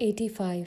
85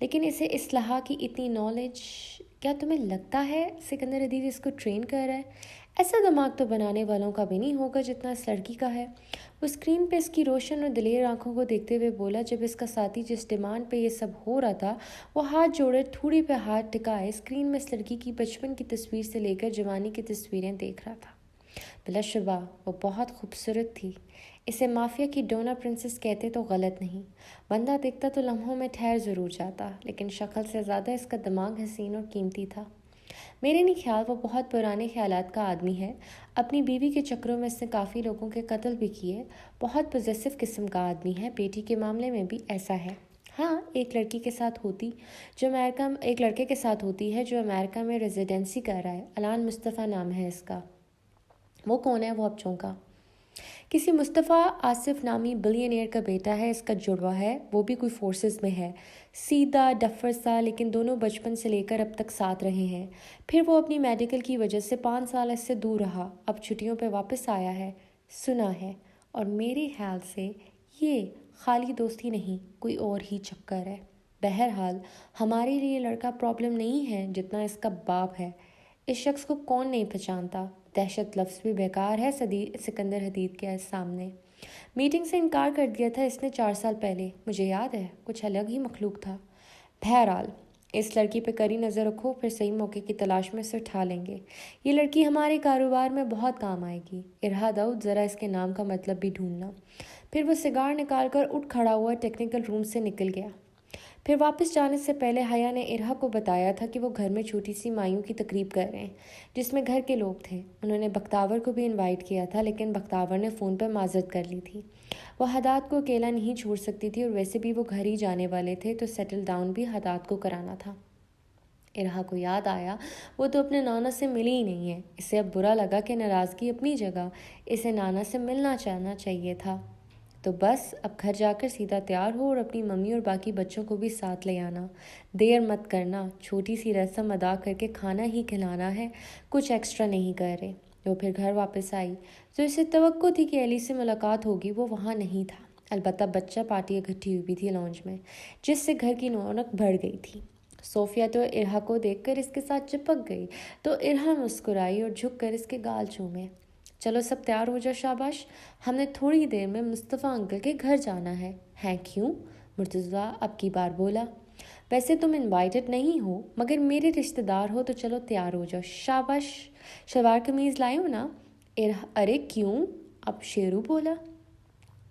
لیکن اسے اصلاح کی اتنی نالج، کیا تمہیں لگتا ہے سکندر حدید اس کو ٹرین کر رہا ہے؟ ایسا دماغ تو بنانے والوں کا بھی نہیں ہوگا جتنا اس لڑکی کا ہے۔ وہ اسکرین پہ اس کی روشن اور دلیر آنکھوں کو دیکھتے ہوئے بولا۔ جب اس کا ساتھی جس ڈیمانڈ پہ یہ سب ہو رہا تھا وہ ہاتھ جوڑے تھوڑی پہ ہاتھ ٹکائے اسکرین میں اس لڑکی کی بچپن کی تصویر سے لے کر جوانی کی تصویریں دیکھ رہا تھا۔ بلا شبہ وہ بہت خوبصورت تھی۔ اسے مافیا کی ڈونا پرنسس کہتے تو غلط نہیں۔ بندہ دیکھتا تو لمحوں میں ٹھہر ضرور جاتا، لیکن شکل سے زیادہ اس کا دماغ حسین اور قیمتی تھا۔ میرے نہیں خیال وہ بہت پرانے خیالات کا آدمی ہے۔ اپنی بیوی کے چکروں میں اس نے کافی لوگوں کے قتل بھی کیے۔ بہت پوزیسو قسم کا آدمی ہے۔ بیٹی کے معاملے میں بھی ایسا ہے۔ ہاں، ایک لڑکے کے ساتھ ہوتی ہے جو امریکہ میں ریزیڈنسی کر رہا ہے۔ الان مصطفیٰ نام ہے اس کا۔ وہ کون ہے؟ وہ اب چونکا۔ کسی مصطفیٰ آصف نامی بلینئر کا بیٹا ہے۔ اس کا جڑوا ہے، وہ بھی کوئی فورسز میں ہے۔ سیدھا ڈفر سا، لیکن دونوں بچپن سے لے کر اب تک ساتھ رہے ہیں۔ پھر وہ اپنی میڈیکل کی وجہ سے 5 سال اس سے دور رہا، اب چھٹیوں پہ واپس آیا ہے، سنا ہے۔ اور میرے خیال سے یہ خالی دوستی نہیں، کوئی اور ہی چکر ہے۔ بہرحال ہمارے لیے لڑکا پرابلم نہیں ہے جتنا اس کا باپ ہے۔ اس شخص کو کون نہیں پہچانتا؟ دہشت لفظ بھی بیکار ہے سکندر حدید کے سامنے۔ میٹنگ سے انکار کر دیا تھا اس نے 4 سال پہلے، مجھے یاد ہے، کچھ الگ ہی مخلوق تھا۔ بہرحال اس لڑکی پہ کڑی نظر رکھو، پھر صحیح موقع کی تلاش میں اسے اٹھا لیں گے۔ یہ لڑکی ہمارے کاروبار میں بہت کام آئے گی۔ ارہا داؤد، ذرا اس کے نام کا مطلب بھی ڈھونڈنا۔ پھر وہ سگار نکال کر اٹھ کھڑا ہوا ٹیکنیکل روم سے نکل گیا۔ پھر واپس جانے سے پہلے حیا نے ارہا کو بتایا تھا کہ وہ گھر میں چھوٹی سی مایوں کی تقریب کر رہے ہیں جس میں گھر کے لوگ تھے۔ انہوں نے بختاور کو بھی انوائٹ کیا تھا، لیکن بختاور نے فون پر معذرت کر لی تھی۔ وہ حداد کو اکیلا نہیں چھوڑ سکتی تھی، اور ویسے بھی وہ گھر ہی جانے والے تھے تو سیٹل ڈاؤن بھی حداد کو کرانا تھا۔ ارہا کو یاد آیا وہ تو اپنے نانا سے ملی ہی نہیں ہے۔ اسے اب برا لگا کہ ناراضگی اپنی جگہ، اسے نانا سے ملنا چاہیے تھا۔ تو بس اب گھر جا کر سیدھا تیار ہو اور اپنی ممی اور باقی بچوں کو بھی ساتھ لے آنا۔ دیر مت کرنا، چھوٹی سی رسم ادا کر کے کھانا ہی کھلانا ہے، کچھ ایکسٹرا نہیں کر رہے۔ وہ پھر گھر واپس آئی تو اسے توقع تھی کہ ایلی سے ملاقات ہوگی، وہ وہاں نہیں تھا۔ البتہ بچہ پارٹی اکٹھی ہوئی تھی لاؤنج میں، جس سے گھر کی رونق بڑھ گئی تھی۔ صوفیہ تو ارہا کو دیکھ کر اس کے ساتھ چپک گئی تو ارہا مسکرائی اور جھک کر اس کے گال چومے۔ چلو سب تیار ہو جاؤ، شاباش، ہم نے تھوڑی دیر میں مصطفیٰ انکل کے گھر جانا ہے۔ ہیں کیوں؟ مرتضیٰ اب کی بار بولا۔ ویسے تم انوائٹڈ نہیں ہو، مگر میرے رشتہ دار ہو تو چلو تیار ہو جاؤ۔ شاباش، شلوار قمیض لائے ہو نا؟ ارے کیوں؟ اب شیرو بولا۔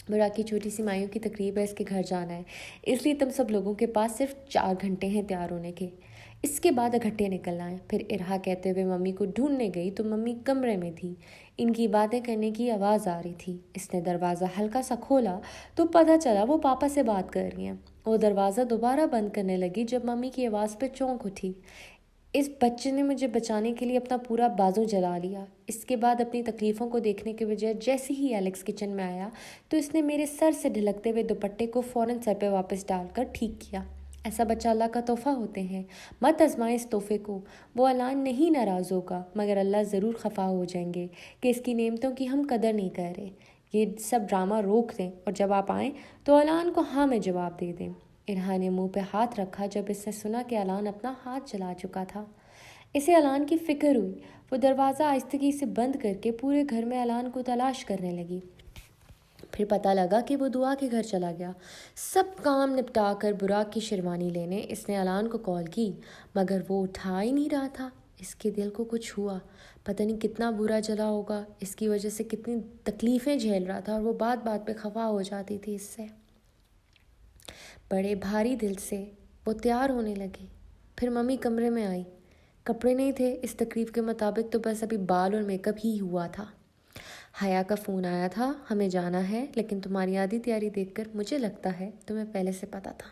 برا کی چھوٹی سی مایوں کی تقریب ہے، اس کے گھر جانا ہے، اس لیے تم سب لوگوں کے پاس صرف 4 گھنٹے ہیں تیار ہونے کے، اس کے بعد اکٹھے نکلنا ہے۔ پھر ارہا کہتے ہوئے ممی کو ڈھونڈنے گئی تو ممی کمرے میں تھی، ان کی باتیں کرنے کی آواز آ رہی تھی۔ اس نے دروازہ ہلکا سا کھولا تو پتہ چلا وہ پاپا سے بات کر رہی ہیں۔ وہ دروازہ دوبارہ بند کرنے لگی جب ممی کی آواز پہ چونک اٹھی۔ اس بچے نے مجھے بچانے کے لیے اپنا پورا بازو جلا لیا۔ اس کے بعد اپنی تکلیفوں کو دیکھنے کے بجائے جیسے ہی ایلیکس کچن میں آیا تو اس نے میرے سر سے ڈھلکتے ہوئے دوپٹے کو فوراً سر پہ واپس ڈال کر ٹھیک کیا۔ ایسا بچہ اللہ کا تحفہ ہوتے ہیں، مت آزمائے اس تحفے کو۔ وہ الان نہیں ناراض ہوگا، مگر اللہ ضرور خفا ہو جائیں گے کہ اس کی نعمتوں کی ہم قدر نہیں کر رہے۔ یہ سب ڈرامہ روک دیں اور جب آپ آئیں تو الان کو ہاں میں جواب دے دیں۔ ارہا نے منہ پہ ہاتھ رکھا جب اس نے سنا کہ الان اپنا ہاتھ جلا چکا تھا۔ اسے الان کی فکر ہوئی۔ وہ دروازہ آہستگی سے بند کر کے پورے گھر میں الان کو تلاش کرنے لگی۔ پھر پتہ لگا کہ وہ دعا کے گھر چلا گیا۔ سب کام نپٹا کر براق کی شیروانی لینے اس نے الان کو کال کی، مگر وہ اٹھا ہی نہیں رہا تھا۔ اس کے دل کو کچھ ہوا، پتہ نہیں کتنا برا جلا ہوگا، اس کی وجہ سے کتنی تکلیفیں جھیل رہا تھا، اور وہ بات بات پہ خفا ہو جاتی تھی اس سے۔ بڑے بھاری دل سے وہ تیار ہونے لگی۔ پھر ممی کمرے میں آئی۔ کپڑے نہیں تھے اس تقریب کے مطابق، تو بس ابھی بال اور میک اپ ہی ہوا تھا۔ حیا کا فون آیا تھا، ہمیں جانا ہے، لیکن تمہاری آدھی تیاری دیکھ کر مجھے لگتا ہے تمہیں پہلے سے پتہ تھا۔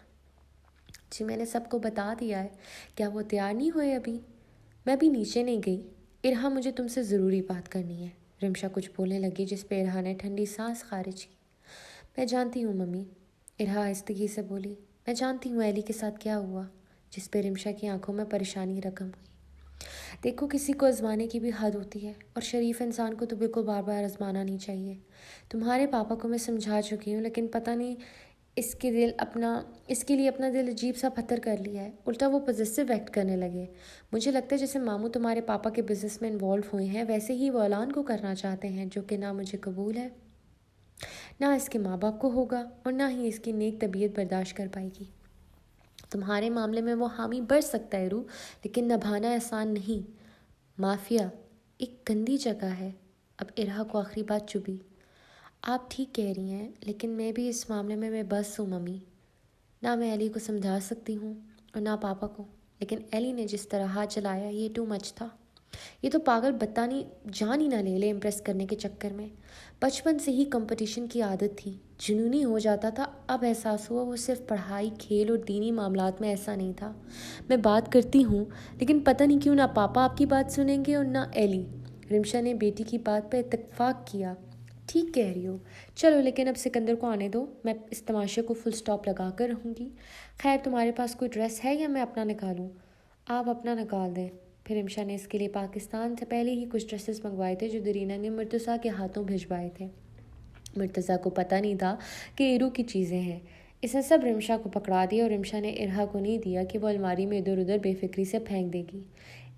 جی میں نے سب کو بتا دیا ہے، کیا وہ تیار نہیں ہوئے ابھی؟ میں بھی نیچے نہیں گئی۔ ارہا مجھے تم سے ضروری بات کرنی ہے۔ رمشا کچھ بولنے لگی جس پہ ارہا نے ٹھنڈی سانس خارج کی۔ میں جانتی ہوں ممی، ارہا آہستگی سے بولی، میں جانتی ہوں ایلی کے ساتھ کیا ہوا، جس پہ رمشا کی آنکھوں میں پریشانی رقم ہوئی۔ دیکھو کسی کو آزمانے کی بھی حد ہوتی ہے، اور شریف انسان کو تو بالکل بار بار آزمانا نہیں چاہیے۔ تمہارے پاپا کو میں سمجھا چکی ہوں، لیکن پتہ نہیں اس کے لیے اپنا دل عجیب سا پتھر کر لیا ہے. الٹا وہ پوزیسو ایکٹ کرنے لگے. مجھے لگتا ہے جیسے ماموں تمہارے پاپا کے بزنس میں انوالو ہوئے ہیں ویسے ہی وہ اعلان کو کرنا چاہتے ہیں، جو کہ نہ مجھے قبول ہے، نہ اس کے ماں باپ کو ہوگا، اور نہ ہی اس کی نیک طبیعت برداشت کر پائے گی. تمہارے معاملے میں وہ حامی بڑھ سکتا ہے روح، لیکن نبھانا آسان نہیں. مافیا ایک گندی جگہ ہے. اب ارہا کو آخری بات چبھی. آپ ٹھیک کہہ رہی ہیں، لیکن میں بھی اس معاملے میں بس ہوں ممی. نہ میں ایلی کو سمجھا سکتی ہوں اور نہ پاپا کو. لیکن ایلی نے جس طرح ہاتھ چلایا یہ ٹو مچ تھا. یہ تو پاگل بتانی جان ہی نہ لے امپریس کرنے کے چکر میں. بچپن سے ہی کمپٹیشن کی عادت تھی، جنونی ہو جاتا تھا. اب احساس ہوا وہ صرف پڑھائی، کھیل اور دینی معاملات میں ایسا نہیں تھا. میں بات کرتی ہوں لیکن پتہ نہیں کیوں نہ پاپا آپ کی بات سنیں گے اور نہ ایلی. رمشا نے بیٹی کی بات پر اتفاق کیا. ٹھیک کہہ رہی ہو. چلو لیکن اب سکندر کو آنے دو، میں اس تماشے کو فل سٹاپ لگا کر رہوں گی. خیر تمہارے پاس کوئی ڈریس ہے یا میں اپنا نکالوں؟ آپ اپنا نکال دیں. پھر رمشا نے اس کے لیے پاکستان سے پہلے ہی کچھ ڈریسز منگوائے تھے جو درینا نے مرتضیٰ کے ہاتھوں بھجوائے تھے. مرتضیٰ کو پتہ نہیں تھا کہ ارو کی چیزیں ہیں. اس نے سب رمشا کو پکڑا دیا اور رمشا نے ارہا کو نہیں دیا کہ وہ الماری میں ادھر ادھر بے فکری سے پھینک دے گی.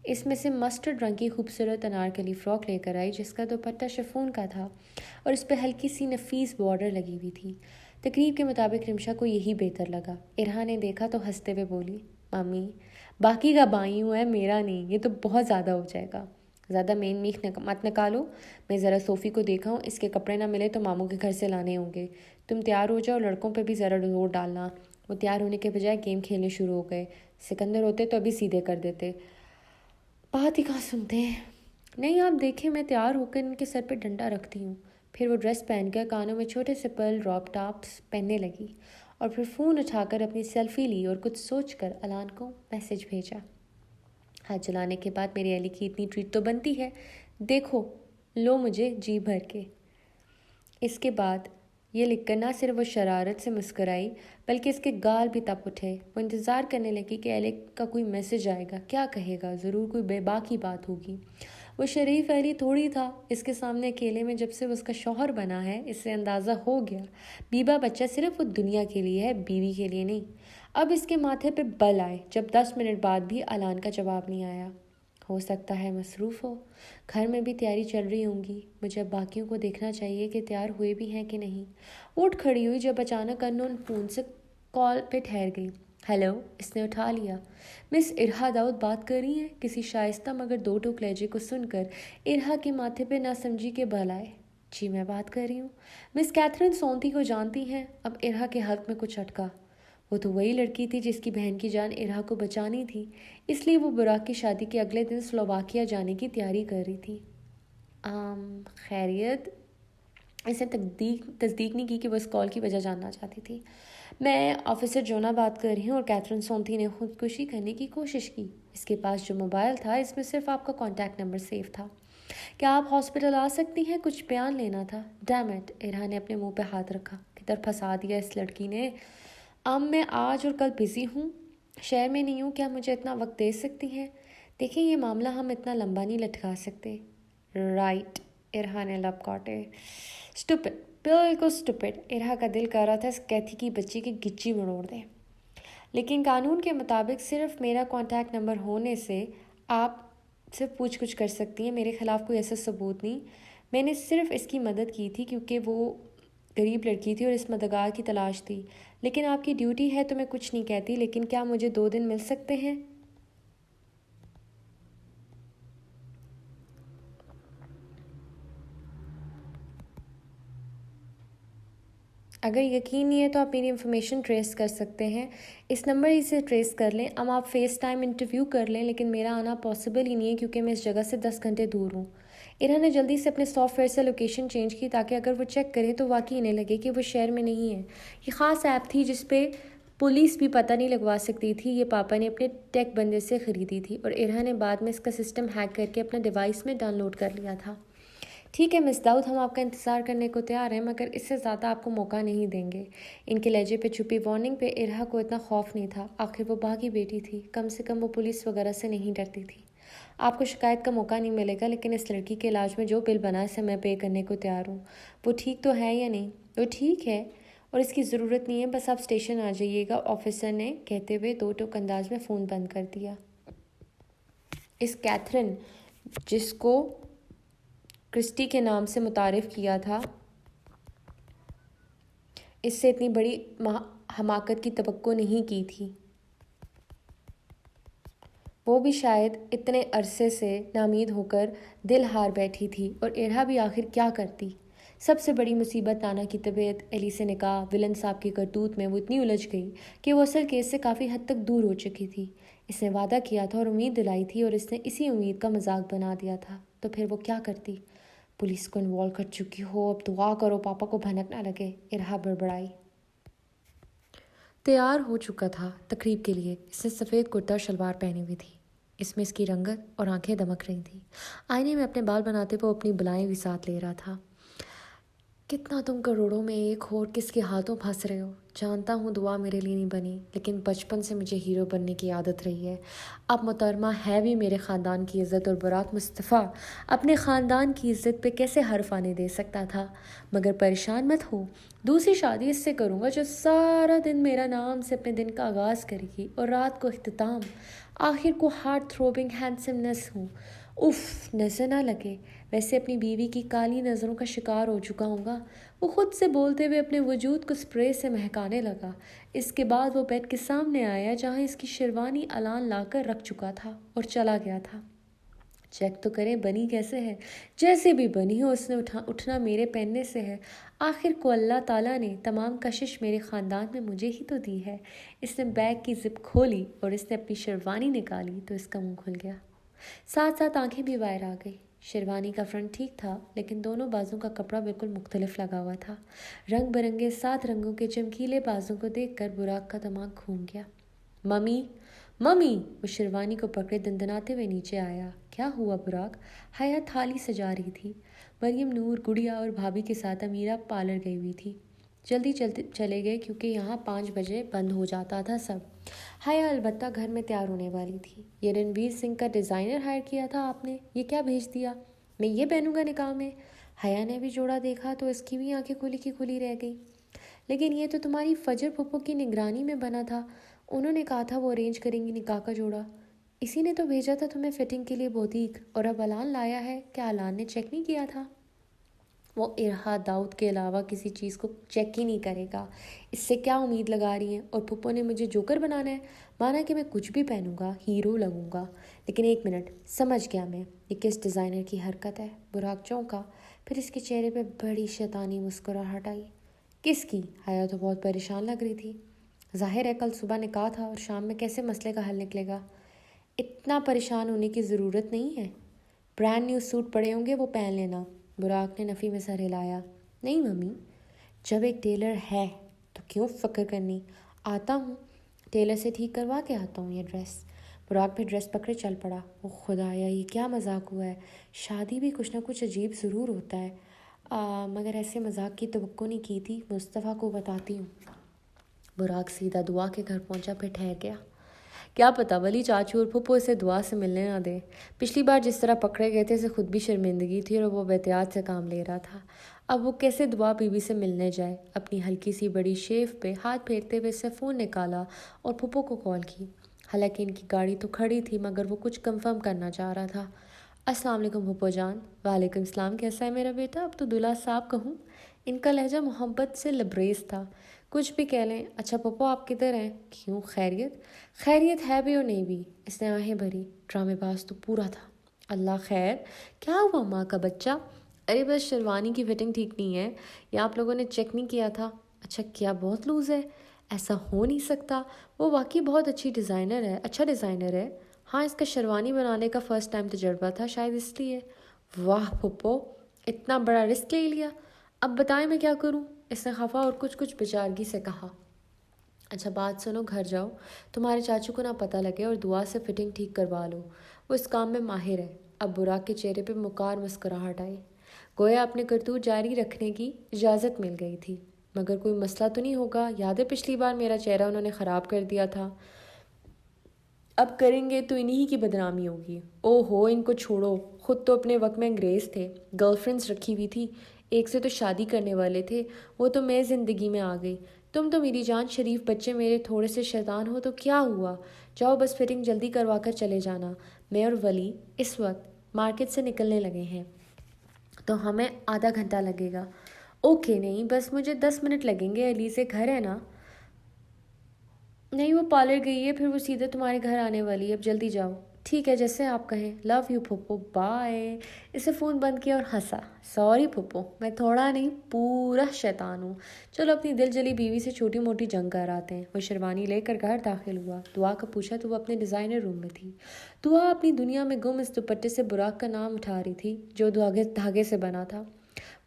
اس میں سے مسٹرڈ رنگ کی خوبصورت انارکلی فراک لے کر آئی جس کا دوپٹہ شفون کا تھا اور اس پہ ہلکی سی نفیس بارڈر لگی ہوئی تھی. تقریب کے مطابق رمشا کو یہی بہتر لگا. ارہا نے دیکھا تو ہنستے ہوئے بولی، ممی باقی کا بائیوں ہے، میرا نہیں، یہ تو بہت زیادہ ہو جائے گا. زیادہ مین میخ مت نکالو. میں ذرا صوفی کو دیکھا ہوں، اس کے کپڑے نہ ملے تو ماموں کے گھر سے لانے ہوں گے. تم تیار ہو جاؤ، لڑکوں پہ بھی ذرا زور ڈالنا. وہ تیار ہونے کے بجائے گیم کھیلنے شروع ہو گئے. سکندر ہوتے تو ابھی سیدھے کر دیتے. بات ہی کہاں سنتے ہیں. نہیں آپ دیکھیں، میں تیار ہو کر ان کے سر پہ ڈنڈا رکھتی ہوں. پھر وہ ڈریس پہن کر کانوں میں چھوٹے سے پرل ڈراپ ٹاپس پہننے لگی اور پھر فون اٹھا کر اپنی سیلفی لی اور کچھ سوچ کر الان کو میسج بھیجا. ہاتھ چلانے کے بعد میری ایلی کی اتنی ٹریٹ تو بنتی ہے، دیکھو لو مجھے جی بھر کے. اس کے بعد یہ لکھ کر نہ صرف وہ شرارت سے مسکرائی بلکہ اس کے گال بھی تپ اٹھے. وہ انتظار کرنے لگی کہ ایلی کا کوئی میسج آئے گا، کیا کہے گا، ضرور کوئی بے باکی بات ہوگی. وہ شریف ایلی تھوڑی تھا اس کے سامنے اکیلے میں. جب سے وہ اس کا شوہر بنا ہے اس سے اندازہ ہو گیا بیوہ بچہ صرف وہ دنیا کے لیے ہے، بیوی کے لیے نہیں. اب اس کے ماتھے پہ بل آئے جب 10 منٹ بعد بھی الان کا جواب نہیں آیا. ہو سکتا ہے مصروف ہو. گھر میں بھی تیاری چل رہی ہوں گی. مجھے اب باقیوں کو دیکھنا چاہیے کہ تیار ہوئے بھی ہیں کہ نہیں. اٹھ کھڑی ہوئی جب اچانک انون فون سے کال پہ ٹھہر گئی. ہیلو. اس نے اٹھا لیا. مس ارہا داؤد بات کر رہی ہیں؟ کسی شائستہ مگر دو ٹوک لہجے کو سن کر ارہا کے ماتھے پہ نہ سمجھی کے بل آئے. جی میں بات کر رہی ہوں. مس کیتھرین سونتی کو جانتی ہیں؟ اب ارہا کے حلق میں کچھ اٹکا. وہ تو وہی لڑکی تھی جس کی بہن کی جان ارہا کو بچانی تھی، اس لیے وہ براق کی شادی کے اگلے دن سلوواکیہ جانے کی تیاری کر رہی تھی. خیریت؟ اس نے تصدیق نہیں کی کہ وہ اس کال کی وجہ جاننا چاہتی تھی. میں آفیسر جونا بات کر رہی ہوں. اور کیتھرین سونتی نے خودکشی کرنے کی کوشش کی. اس کے پاس جو موبائل تھا اس میں صرف آپ کا کانٹیکٹ نمبر سیو تھا. کیا آپ ہاسپٹل آ سکتی ہیں؟ کچھ بیان لینا تھا. Dam it. ارہا نے اپنے منہ پہ ہاتھ رکھا. کدھر پھنسا دیا اس لڑکی نے. میں آج اور کل بزی ہوں، شہر میں نہیں ہوں. کیا مجھے اتنا وقت دے سکتی ہیں؟ دیکھیں یہ معاملہ ہم اتنا لمبا نہیں لٹکا سکتے. رائٹ. ارہا نے لب کاٹے. اسٹوپڈ، بالکل اسٹوپڈ. ارہا کا دل کر رہا تھا اس کیتھی کی بچی کی گچی مڑوڑ دے. لیکن قانون کے مطابق صرف میرا کانٹیکٹ نمبر ہونے سے آپ صرف پوچھ گچھ کر سکتی ہیں. میرے خلاف کوئی ایسا ثبوت نہیں. میں نے صرف اس کی مدد کی تھی کیونکہ وہ غریب لڑکی تھی اور اس مددگار کی تلاش تھی. لیکن آپ کی ڈیوٹی ہے تو میں کچھ نہیں کہتی. لیکن کیا مجھے 2 دن مل سکتے ہیں؟ اگر یقین نہیں ہے تو آپ میری انفارمیشن ٹریس کر سکتے ہیں. اس نمبر ہی سے ٹریس کر لیں. اب آپ فیس ٹائم انٹرویو کر لیں. لیکن میرا آنا پاسبل ہی نہیں ہے کیونکہ میں اس جگہ سے 10 گھنٹے دور ہوں. ارہا نے جلدی سے اپنے سافٹ ویئر سے لوکیشن چینج کی تاکہ اگر وہ چیک کریں تو واقعی انہیں لگے کہ وہ شہر میں نہیں ہے. یہ خاص ایپ تھی جس پہ پولیس بھی پتہ نہیں لگوا سکتی تھی. یہ پاپا نے اپنے ٹیک بندے سے خریدی تھی اور ارہا نے بعد میں اس کا سسٹم ہیک کر کے اپنا ڈیوائس میں ڈاؤن لوڈ کر لیا تھا. ٹھیک ہے مس داؤد، ہم آپ کا انتظار کرنے کو تیار ہیں مگر اس سے زیادہ آپ کو موقع نہیں دیں گے. ان کے لہجے پہ چھپی وارننگ پہ ارہا کو اتنا خوف نہیں تھا. آخر وہ باغی بیٹی تھی. کم سے کم وہ پولیس وغیرہ سے نہیں ڈرتی تھی. آپ کو شکایت کا موقع نہیں ملے گا لیکن اس لڑکی کے علاج میں جو بل بنا اسے میں پے کرنے کو تیار ہوں. وہ ٹھیک تو ہے یا نہیں؟ وہ ٹھیک ہے. اور اس کی ضرورت نہیں ہے، بس آپ اسٹیشن آ جائیے گا، آفیسر نے کہتے ہوئے دو ٹوک انداز میں فون بند کر دیا۔ اس کیتھرین، جس کو کرسٹی کے نام سے متعارف کیا تھا، اس سے اتنی بڑی حماقت کی توقع نہیں کی تھی۔ وہ بھی شاید اتنے عرصے سے نامید ہو کر دل ہار بیٹھی تھی، اور ارہا بھی آخر کیا کرتی۔ سب سے بڑی مصیبت نانا کی طبیعت، ایلی سے نکاح، ولن صاحب کی کرتوت میں وہ اتنی الجھ گئی کہ وہ اصل کیس سے کافی حد تک دور ہو چکی تھی۔ اس نے وعدہ کیا تھا اور امید دلائی تھی، اور اس نے اسی امید کا مذاق بنا دیا تھا، تو پھر وہ کیا کرتی؟ پولیس کو انوالو کر چکی ہو، اب دعا کرو پاپا کو بھنک نہ لگے، ارہا بڑبڑائی۔ تیار ہو چکا تھا تقریب کے لیے۔ اس نے سفید کرتا اور شلوار پہنی ہوئی تھی، اس میں اس کی رنگت اور آنکھیں دمک رہی تھیں۔ آئینے میں اپنے بال بناتے ہوئے اپنی بلائیں بھی ساتھ لے رہا تھا۔ کتنا تم کروڑوں میں ایک ہو اور کس کے ہاتھوں پھنس رہے ہو۔ جانتا ہوں دعا میرے لیے نہیں بنی، لیکن بچپن سے مجھے ہیرو بننے کی عادت رہی ہے۔ اب محترمہ ہے بھی میرے خاندان کی عزت، اور برات مصطفیٰ اپنے خاندان کی عزت پہ کیسے حرف آنے دے سکتا تھا؟ مگر پریشان مت ہو، دوسری شادی اس سے کروں گا جو سارا دن میرا نام سے اپنے دن کا آغاز کرے گی اور رات کو اختتام۔ آخر کو ہارٹ تھروبنگ ہینڈسمنس ہوں۔ اف، نظر نہ لگے، ویسے اپنی بیوی کی کالی نظروں کا شکار ہو چکا ہوں گا۔ وہ خود سے بولتے ہوئے اپنے وجود کو سپرے سے مہکانے لگا۔ اس کے بعد وہ بیڈ کے سامنے آیا جہاں اس کی شیروانی الان لا کر رکھ چکا تھا، اور چلا گیا تھا۔ چیک تو کریں بنی کیسے ہے؟ جیسے بھی بنی ہو، اس نے اٹھنا میرے پہننے سے ہے۔ آخر کو اللہ تعالیٰ نے تمام کشش میرے خاندان میں مجھے ہی تو دی ہے۔ اس نے بیگ کی زپ کھولی اور اس نے اپنی شیروانی نکالی تو اس کا منہ کھل گیا، ساتھ ساتھ آنکھیں بھی باہر آ گئی۔ شیروانی کا فرنٹ ٹھیک تھا، لیکن دونوں بازوں کا کپڑا بالکل مختلف لگا ہوا تھا۔ رنگ برنگے 7 رنگوں کے چمکیلے بازوں کو دیکھ کر براق کا دماغ گھوم گیا۔ Mummy, mummy! وہ شیروانی کو پکڑے دندناتے ہوئے نیچے آیا۔ کیا ہوا براق؟ حیا تھالی سجا رہی تھی۔ مریم نور، گڑیا اور بھابھی کے ساتھ امیرہ پارلر گئی ہوئی تھی۔ جلدی چلے گئے کیونکہ یہاں 5 بجے بند ہو جاتا تھا سب۔ حیا البتہ گھر میں تیار ہونے والی تھی۔ یہ رنویر سنگھ کا ڈیزائنر ہائر کیا تھا آپ نے؟ یہ کیا بھیج دیا؟ میں یہ پہنوں گا نکاح میں؟ حیا نے بھی جوڑا دیکھا تو اس کی بھی آنکھیں کھلی کی کھلی رہ گئی۔ لیکن یہ تو تمہاری فجر پھپھو کی نگرانی میں بنا تھا، انہوں نے کہا تھا وہ ارینج کریں گی نکاح کا جوڑا۔ اسی نے تو بھیجا تھا تمہیں فٹنگ کے لیے بوتیک، اور اب الان لایا ہے۔ کیا الان نے چیک نہیں کیا تھا؟ وہ ارہا داؤد کے علاوہ کسی چیز کو چیک ہی نہیں کرے گا۔ اس سے کیا امید لگا رہی ہیں؟ اور پھپھو نے مجھے جوکر بنانا ہے؟ مانا کہ میں کچھ بھی پہنوں گا ہیرو لگوں گا۔ لیکن ایک منٹ، سمجھ گیا میں، یہ کس ڈیزائنر کی حرکت ہے؟ براق چونکا، پھر اس کے چہرے پہ بڑی شیطانی مسکراہٹ آئی۔ کس کی؟ حیا تو بہت پریشان لگ رہی تھی۔ ظاہر ہے کل صبح نکاح تھا اور شام میں کیسے مسئلے کا حل نکلے گا؟ اتنا پریشان ہونے کی ضرورت نہیں ہے، برانڈ نیو سوٹ پڑے ہوں گے وہ پہن لینا۔ براق نے نفی میں سر ہلایا۔ نہیں ممی، جب ایک ٹیلر ہے تو کیوں فکر کرنی؟ آتا ہوں، ٹیلر سے ٹھیک کروا کے آتا ہوں یہ ڈریس۔ براق پھر ڈریس پکڑے چل پڑا۔ او خدایا، یہ کیا مذاق ہوا ہے؟ شادی بھی کچھ نہ کچھ عجیب ضرور ہوتا ہے، مگر ایسے مذاق کی توقع نہیں کی تھی۔ مصطفیٰ کو بتاتی ہوں۔ براق سیدھا دعا کے گھر پہنچا، پھر ٹھہر گیا۔ کیا پتہ ولی چاچو اور پھپھو اسے دعا سے ملنے نہ دیں۔ پچھلی بار جس طرح پکڑے گئے تھے اسے خود بھی شرمندگی تھی اور وہ احتیاط سے کام لے رہا تھا۔ اب وہ کیسے دعا بی بی سے ملنے جائے؟ اپنی ہلکی سی بڑی شیف پہ ہاتھ پھیرتے ہوئے اس سے فون نکالا اور پھپھو کو کال کی۔ حالانکہ ان کی گاڑی تو کھڑی تھی، مگر وہ کچھ کنفرم کرنا چاہ رہا تھا۔ السلام علیکم پھپھو جان۔ وعلیکم السلام، کیسا ہے میرا بیٹا؟ اب تو دلہا صاحب کہوں؟ ان کا لہجہ محبت سے لبریز تھا۔ کچھ بھی کہہ لیں۔ اچھا پھپھو آپ کدھر ہیں؟ کیوں، خیریت؟ خیریت ہے بھی اور نہیں بھی۔ اس نے آہیں بھری۔ ڈرامے باز تو پورا تھا۔ اللہ خیر، کیا ہوا ماں کا بچہ؟ ارے بس شیروانی کی فٹنگ ٹھیک نہیں ہے، یا آپ لوگوں نے چیک نہیں کیا تھا؟ اچھا کیا بہت لوز ہے؟ ایسا ہو نہیں سکتا، وہ واقعی بہت اچھا ڈیزائنر ہے۔ ہاں، اس کا شیروانی بنانے کا فرسٹ ٹائم تجربہ تھا، شاید اس لیے۔ واہ پھپھو، اتنا بڑا رسک لے لیا۔ اب بتائیں میں کیا کروں؟ اس نے خفا اور کچھ بچارگی سے کہا۔ اچھا بات سنو، گھر جاؤ، تمہارے چاچو کو نہ پتہ لگے، اور دعا سے فٹنگ ٹھیک کروا لو، وہ اس کام میں ماہر ہے۔ اب براق کے چہرے پہ مکار مسکراہٹ آئی، گویا اپنے کرتوت جاری رکھنے کی اجازت مل گئی تھی۔ مگر کوئی مسئلہ تو نہیں ہوگا؟ یاد ہے پچھلی بار میرا چہرہ انہوں نے خراب کر دیا تھا، اب کریں گے تو انہی کی بدنامی ہوگی۔ او ہو، ان کو چھوڑو، خود تو اپنے وقت میں انگریز تھے، گرل فرینڈز رکھی ہوئی تھی، ایک سے تو شادی کرنے والے تھے، وہ تو میں زندگی میں آ گئی۔ تم تو میری جان شریف بچے میرے تھوڑے سے شیطان ہو تو کیا ہوا؟ جاؤ بس فٹنگ جلدی کروا کر چلے جانا۔ میں اور ولی اس وقت مارکیٹ سے نکلنے لگے ہیں تو ہمیں آدھا گھنٹہ لگے گا۔ اوکے، نہیں بس مجھے 10 منٹ لگیں گے، علی سے گھر ہے نا؟ نہیں، وہ پارلر گئی ہے، پھر وہ سیدھے تمہارے گھر آنے والی ہے، اب جلدی جاؤ۔ ٹھیک ہے، جیسے آپ کہیں۔ لو یو پھپھو، بائے۔ اسے فون بند کیا اور ہنسا۔ سوری پھپھو، میں تھوڑا نہیں پورا شیطان ہوں۔ چلو اپنی دل جلی بیوی سے چھوٹی موٹی جنگ کر آتے ہیں۔ وہ شیروانی لے کر گھر داخل ہوا۔ دعا کا پوچھا تو وہ اپنے ڈیزائنر روم میں تھی۔ دعا اپنی دنیا میں گم اس دوپٹے سے براق کا نام اٹھا رہی تھی جو دھاگے سے بنا تھا۔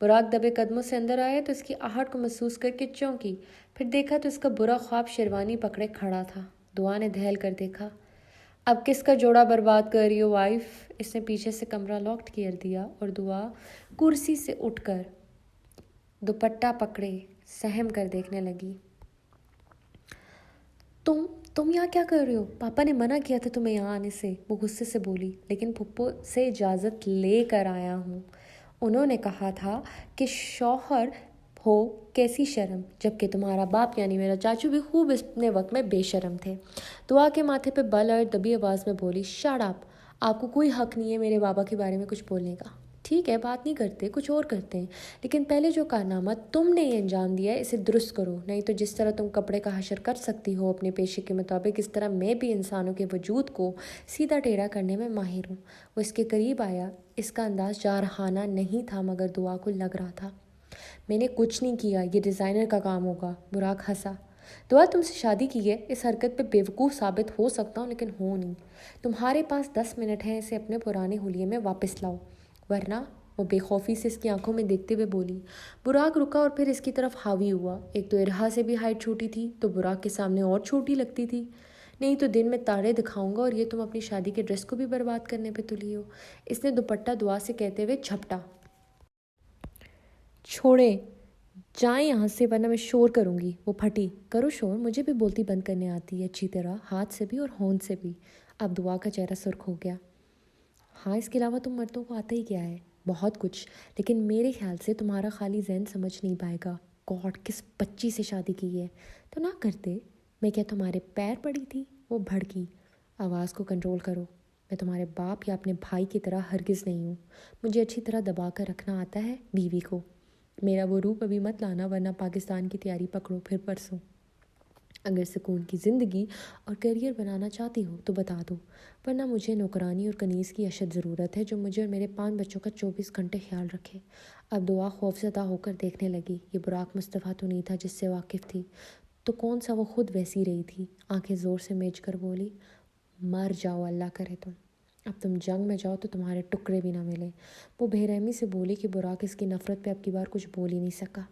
براق دبے قدموں سے اندر آیا تو اس کی آہٹ کو محسوس کر کے چونکی، پھر دیکھا تو اس کا برا خواب شیروانی پکڑے کھڑا تھا۔ دعا نے دہل کر دیکھا۔ اب کس کا جوڑا برباد کر رہی ہو وائف؟ اس نے پیچھے سے کمرہ لاک کر دیا اور دعا کرسی سے اٹھ کر دوپٹہ پکڑے سہم کر دیکھنے لگی۔ تم یہاں کیا کر رہے ہو؟ پاپا نے منع کیا تھا تمہیں یہاں آنے سے، وہ غصے سے بولی۔ لیکن پھپھو سے اجازت لے کر آیا ہوں۔ انہوں نے کہا تھا کہ شوہر ہو کیسی شرم، جبکہ تمہارا باپ یعنی میرا چاچو بھی خوب اپنے وقت میں بے شرم تھے۔ دعا کے ماتھے پہ بل اور دبی آواز میں بولی، شٹ اپ، آپ کو کوئی حق نہیں ہے میرے بابا کے بارے میں کچھ بولنے کا۔ ٹھیک ہے، بات نہیں کرتے، کچھ اور کرتے ہیں، لیکن پہلے جو کارنامہ تم نے یہ انجام دیا ہے اسے درست کرو، نہیں تو جس طرح تم کپڑے کا حشر کر سکتی ہو اپنے پیشے کے مطابق، اس طرح میں بھی انسانوں کے وجود کو سیدھا ٹیڑھا کرنے میں ماہر ہوں۔ وہ اس کے قریب آیا۔ اس کا انداز جارحانہ نہیں تھا مگر دعا کو لگ رہا تھا۔ میں نے کچھ نہیں کیا، یہ ڈیزائنر کا کام ہوگا۔ براق ہنسا۔ دعا تم سے شادی کی ہے، اس حرکت پہ بیوقوف ثابت ہو سکتا ہوں لیکن ہوں نہیں۔ تمہارے پاس 10 منٹ ہیں، اسے اپنے پرانے حلیے میں واپس لاؤ، ورنہ وہ بے خوفی سے اس کی آنکھوں میں دیکھتے ہوئے بولی۔ براق رکا اور پھر اس کی طرف حاوی ہوا۔ ایک تو ارہا سے بھی ہائٹ چھوٹی تھی تو براق کے سامنے اور چھوٹی لگتی تھی۔ نہیں تو دن میں تارے دکھاؤں گا اور یہ تم اپنی شادی کے ڈریس کو بھی برباد کرنے پہ تلی ہو۔ اس نے دوپٹہ دعا سے کہتے ہوئے جھپٹا۔ چھوڑیں، جائیں یہاں سے ورنہ میں شور کروں گی۔ وہ پھٹی۔ کرو شور، مجھے بھی بولتی بند کرنے آتی ہے اچھی طرح، ہاتھ سے بھی اور ہونٹ سے بھی۔ اب دعا کا چہرہ سرخ ہو گیا۔ ہاں، اس کے علاوہ تم مردوں کو آتا ہی کیا ہے؟ بہت کچھ، لیکن میرے خیال سے تمہارا خالی ذہن سمجھ نہیں پائے گا۔ گاڈ، کس بچی سے شادی کی ہے؟ تو نہ کرتے، میں کیا تمہارے پیر پڑی تھی؟ وہ بھڑکی۔ آواز کو کنٹرول کرو، میں تمہارے باپ یا اپنے بھائی کی طرح ہرگز نہیں ہوں۔ مجھے اچھی طرح دبا کر رکھنا آتا ہے بیوی کو۔ میرا وہ روپ ابھی مت لانا ورنہ پاکستان کی تیاری پکڑو پھر پرسوں۔ اگر سکون کی زندگی اور کیریئر بنانا چاہتی ہو تو بتا دو، ورنہ مجھے نوکرانی اور کنیز کی اشد ضرورت ہے جو مجھے اور میرے 5 بچوں کا 24 گھنٹے خیال رکھے۔ اب دعا خوفزدہ ہو کر دیکھنے لگی۔ یہ براق مصطفیٰ تو نہیں تھا جس سے واقف تھی، تو کون سا وہ خود ویسی رہی تھی۔ آنکھیں زور سے میچ کر بولی، مر جاؤ اللہ کرے تم، اب تم جنگ میں جاؤ تو تمہارے ٹکڑے بھی نہ ملیں۔ وہ بے رحمی سے بولی کہ براق اس کی نفرت پہ اب کی بار کچھ بول ہی نہیں سکا۔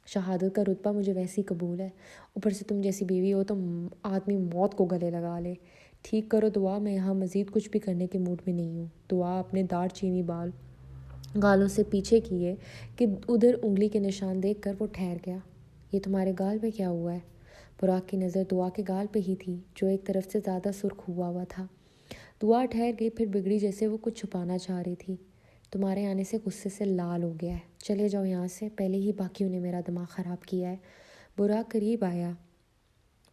شہادت کا رتبہ مجھے ویسی قبول ہے، اوپر سے تم جیسی بیوی ہو تو آدمی موت کو گلے لگا لے۔ ٹھیک کرو دعا، میں یہاں مزید کچھ بھی کرنے کے موڈ میں نہیں ہوں۔ دعا اپنے دار چینی گالوں سے پیچھے کیے کہ ادھر انگلی کے نشان دیکھ کر وہ ٹھہر گیا۔ یہ تمہارے گال پہ کیا ہوا ہے؟ براق کی نظر دعا کے گال پہ ہی تھی جو ایک طرف سے زیادہ سرخ ہوا تھا۔ دعا ٹھہر گئی، پھر بگڑی جیسے وہ کچھ چھپانا چاہ رہی تھی۔ تمہارے آنے سے غصے سے لال ہو گیا ہے، چلے جاؤ یہاں سے، پہلے ہی باقیوں نے میرا دماغ خراب کیا ہے۔ براق قریب آیا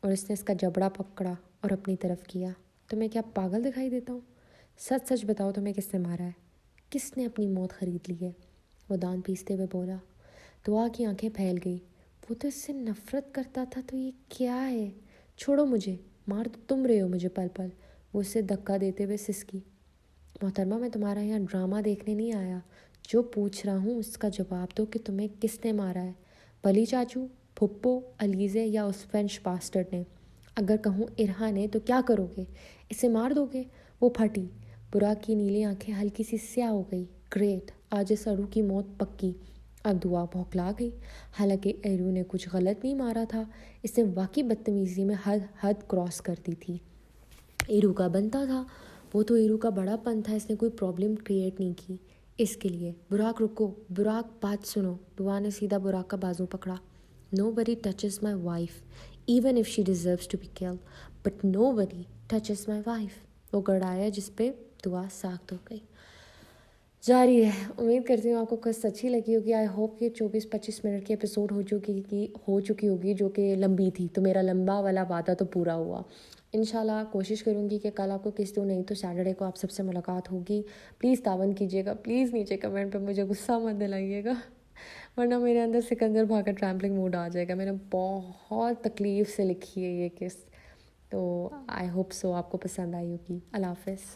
اور اس نے اس کا جبڑا پکڑا اور اپنی طرف کیا۔ تمہیں کیا پاگل دکھائی دیتا ہوں؟ سچ سچ بتاؤ تمہیں کس نے مارا ہے؟ کس نے اپنی موت خرید لی ہے؟ وہ دان پیستے ہوئے بولا۔ دعا کی آنکھیں پھیل گئی۔ وہ تو اس سے نفرت کرتا تھا تو یہ کیا ہے؟ چھوڑو مجھے، مار تو تم رہے ہو مجھے پل پل۔ وہ اسے دھکا دیتے ہوئے سسکی۔ محترمہ، میں تمہارا یہاں ڈرامہ دیکھنے نہیں آیا، جو پوچھ رہا ہوں اس کا جواب دو کہ تمہیں کس نے مارا ہے؟ ولی چاچو، پھپھو، علیزے یا اس فرینچ باسٹرڈ نے؟ اگر کہوں ارہا نے تو کیا کرو گے؟ اسے مار دو گے؟ وہ پھٹی۔ براق کی نیلی آنکھیں ہلکی سی سیاہ ہو گئی۔ گریٹ، آج اس اڑو کی موت پکی۔ اب دعا بھوکلا گئی۔ حالانکہ ایرو نے کچھ غلط نہیں مارا تھا، اس نے واقعی بدتمیزی میں حد کراس کر دی تھی۔ ایرو کا بنتا تھا، وہ تو ایرو کا بڑا پن تھا، اس نے کوئی پرابلم کریٹ نہیں کی اس کے لیے۔ براق رکو، براق بات سنو۔ دعا نے سیدھا براق کا بازو پکڑا۔ Nobody touches my wife, even if she deserves to be killed, but nobody touches my wife۔ وہ گڑایا جس پہ دعا ساخت ہو گئی۔ جاری ہے. امید کرتی ہوں آپ کو قسط اچھی لگی ہوگی. آئی ہوپ کہ 24-25 منٹ کی ایپیسوڈ ہو چکی ہوگی جو کہ لمبی تھی, تو میرا لمبا والا وعدہ تو پورا ہوا. انشاءاللہ کوشش کروں گی کہ کل آپ کو کس دوں, نہیں تو سیٹرڈے کو آپ سب سے ملاقات ہوگی. پلیز تعاون کیجیے گا, پلیز نیچے کمنٹ پہ مجھے غصہ مت دلائیے گا, ورنہ میرے اندر سکندر بھاگ کا ٹریمپلنگ موڈ آ جائے گا. میں نے بہت تکلیف سے لکھی ہے یہ قسط, تو آئی ہوپ سو آپ کو پسند آئی ہوگی. اللہ حافظ.